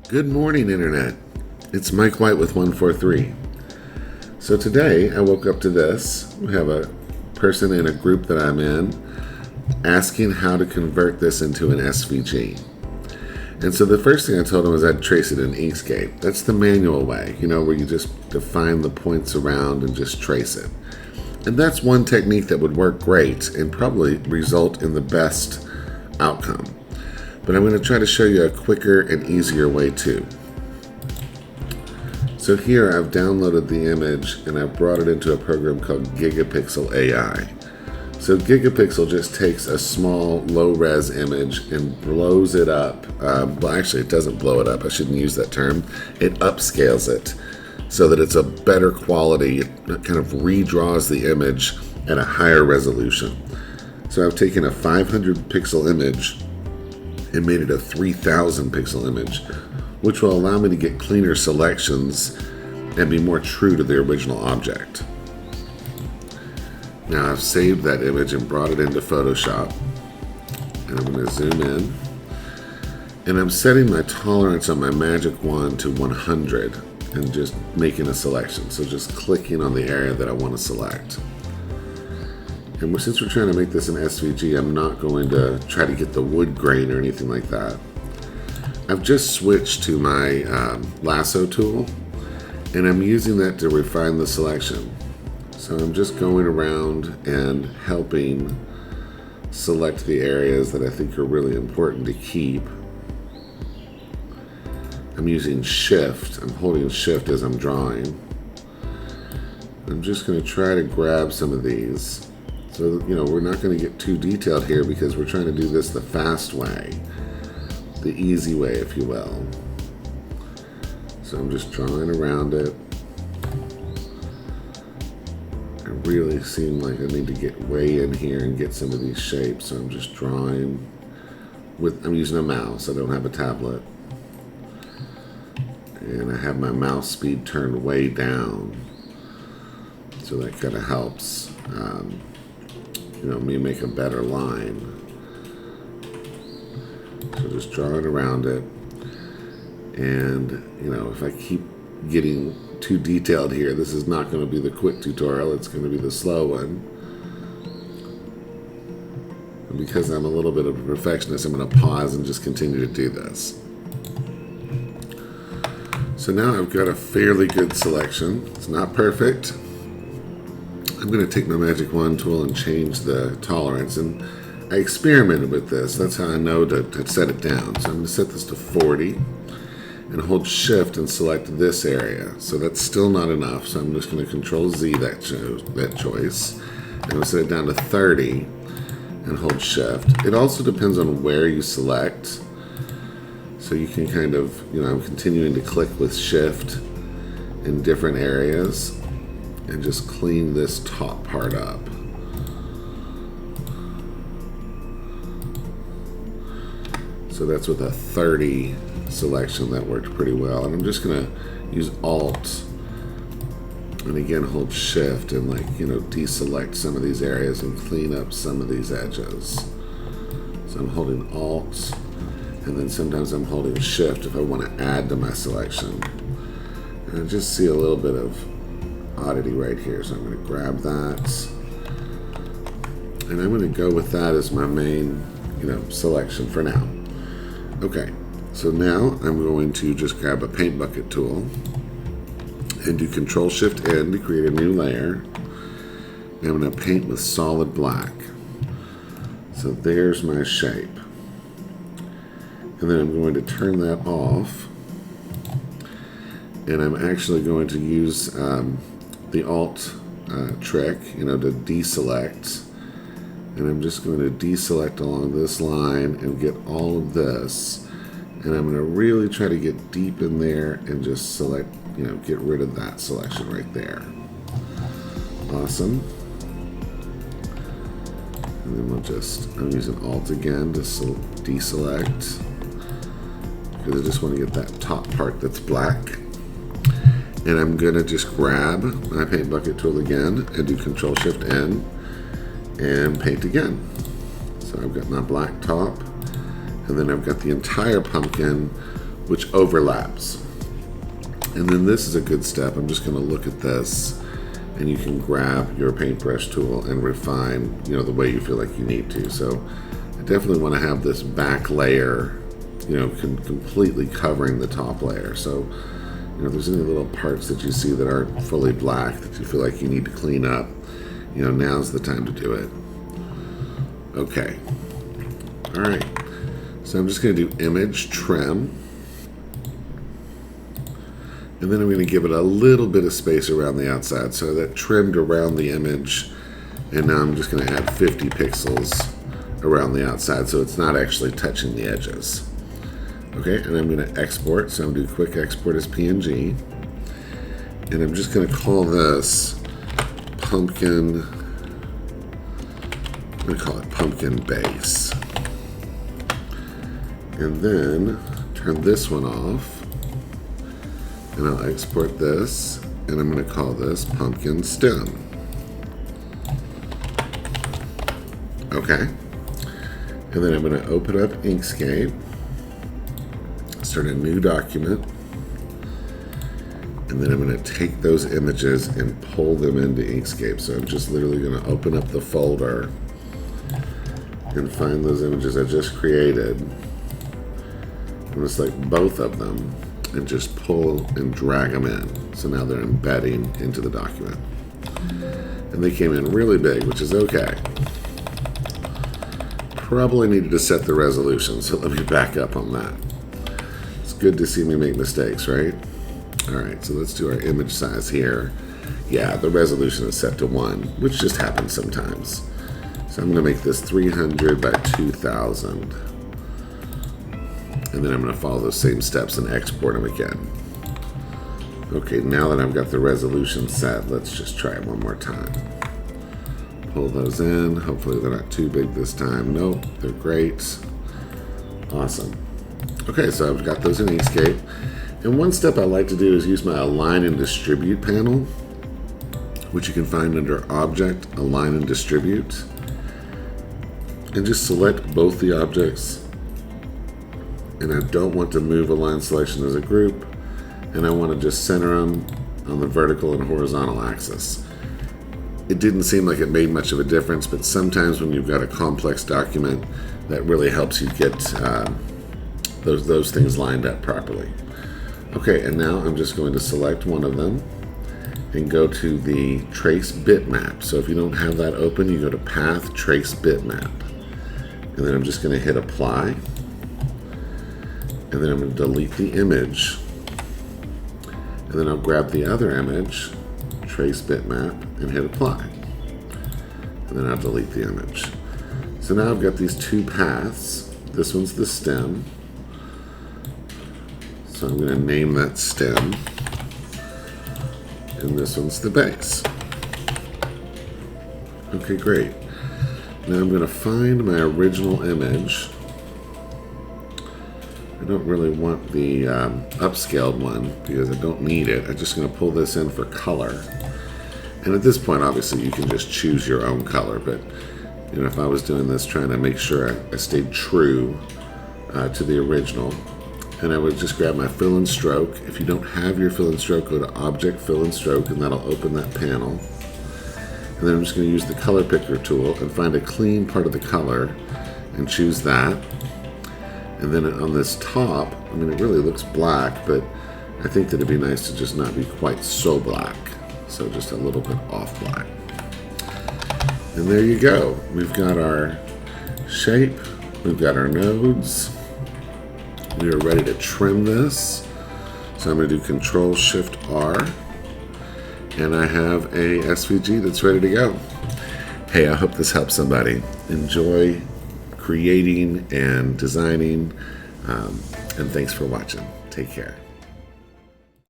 Good morning, Internet. It's Mike White with 143. So today I woke up to this. We have a person in a group that I'm in asking how to convert this into an SVG. And so the first thing I told him was I'd trace it in Inkscape. That's the manual way, where you just define the points around and just trace it. And that's one technique that would work great and probably result in the best outcome. But I'm going to try to show you a quicker and easier way too. So here I've downloaded the image and I've brought it into a program called Gigapixel AI. So Gigapixel just takes a small low-res image and blows it up. Well, actually it doesn't blow it up. I shouldn't use that term. It upscales it so that it's a better quality. It kind of redraws the image at a higher resolution. So I've taken a 500 pixel image and made it a 3000 pixel image, which will allow me to get cleaner selections and be more true to the original object. Now I've saved that image and brought it into Photoshop, and I'm going to zoom in, and I'm setting my tolerance on my magic wand to 100 and just making a selection. So just clicking on the area that I want to select. And since we're trying to make this an SVG, I'm not going to try to get the wood grain or anything like that. I've just switched to my lasso tool, and I'm using that to refine the selection. So I'm just going around and helping select the areas that I think are really important to keep. I'm using Shift. I'm holding Shift as I'm drawing. I'm just going to try to grab some of these. So, we're not going to get too detailed here because we're trying to do this the fast way, the easy way, if you will. So I'm just drawing around it. I really seem like I need to get way in here and get some of these shapes. So I'm just drawing I'm using a mouse. I don't have a tablet. And I have my mouse speed turned way down. So that kind of helps. Me make a better line. So just drawing around it. And, if I keep getting too detailed here, this is not going to be the quick tutorial. It's going to be the slow one. And because I'm a little bit of a perfectionist, I'm going to pause and just continue to do this. So now I've got a fairly good selection. It's not perfect. I'm going to take my magic wand tool and change the tolerance, and I experimented with this. That's how I know to set it down. So I'm going to set this to 40 and hold Shift and select this area. So that's still not enough, so I'm just going to Control Z that choice. And I'm going to set it down to 30 and hold Shift. It also depends on where you select. So you can kind of, I'm continuing to click with Shift in different areas and just clean this top part up. So that's with a 30 selection. That worked pretty well. And I'm just gonna use Alt and again hold Shift and deselect some of these areas and clean up some of these edges. So I'm holding Alt, and then sometimes I'm holding Shift if I want to add to my selection. And I just see a little bit of oddity right here, so I'm going to grab that, and I'm going to go with that as my main selection for now. Okay, so now I'm going to just grab a paint bucket tool and do Control Shift N to create a new layer, and I'm going to paint with solid black. So there's my shape, and then I'm going to turn that off, and I'm actually going to use the Alt trick, to deselect, and I'm just going to deselect along this line and get all of this, and I'm going to really try to get deep in there and just select, get rid of that selection right there. Awesome. And then I'm using Alt again to deselect because I just want to get that top part that's black. And I'm going to just grab my paint bucket tool again and do Control Shift N and paint again. So I've got my black top, and then I've got the entire pumpkin which overlaps. And then this is a good step. I'm just going to look at this, and you can grab your paintbrush tool and refine, the way you feel like you need to. So I definitely want to have this back layer, completely covering the top layer. So, if there's any little parts that you see that aren't fully black that you feel like you need to clean up, now's the time to do it. Okay. All right. So I'm just going to do image trim. And then I'm going to give it a little bit of space around the outside. So that trimmed around the image. And now I'm just going to add 50 pixels around the outside so it's not actually touching the edges. Okay, and I'm going to export. So I'm going to do quick export as PNG. And I'm just going to call this pumpkin. I'm going to call it pumpkin base. And then turn this one off. And I'll export this. And I'm going to call this pumpkin stem. Okay. And then I'm going to open up Inkscape. Start a new document. And then I'm going to take those images and pull them into Inkscape. So I'm just literally going to open up the folder and find those images I just created. I'm going to select both of them and just pull and drag them in. So now they're embedding into the document. And they came in really big, which is okay. Probably needed to set the resolution, so let me back up on that. It's good to see me make mistakes, right? All right, so let's do our image size here. Yeah, the resolution is set to 1, which just happens sometimes. So I'm going to make this 300 by 2000. And then I'm going to follow those same steps and export them again. Okay, now that I've got the resolution set, let's just try it one more time. Pull those in. Hopefully they're not too big this time. Nope, they're great. Awesome. Okay, so I've got those in Inkscape. And one step I like to do is use my Align and Distribute panel, which you can find under Object, Align and Distribute. And just select both the objects. And I don't want to move Align Selection as a group. And I want to just center them on the vertical and horizontal axis. It didn't seem like it made much of a difference, but sometimes when you've got a complex document, that really helps you get those things lined up properly. Okay, and now I'm just going to select one of them and go to the Trace Bitmap. So if you don't have that open, you go to Path, Trace Bitmap. And then I'm just going to hit Apply. And then I'm going to delete the image. And then I'll grab the other image, Trace Bitmap, and hit Apply. And then I'll delete the image. So now I've got these two paths. This one's the stem. So I'm going to name that stem. And this one's the base. Okay, great. Now I'm going to find my original image. I don't really want the upscaled one because I don't need it. I'm just going to pull this in for color. And at this point, obviously, you can just choose your own color. But if I was doing this, trying to make sure I stayed true to the original, and I would just grab my fill and stroke. If you don't have your fill and stroke, go to Object, Fill and Stroke, and that'll open that panel. And then I'm just going to use the color picker tool and find a clean part of the color and choose that. And then on this top, it really looks black, but I think that it'd be nice to just not be quite so black. So just a little bit off black. And there you go. We've got our shape. We've got our nodes. We are ready to trim this. So I'm going to do Control-Shift-R. And I have a SVG that's ready to go. Hey, I hope this helps somebody. Enjoy creating and designing. And thanks for watching. Take care.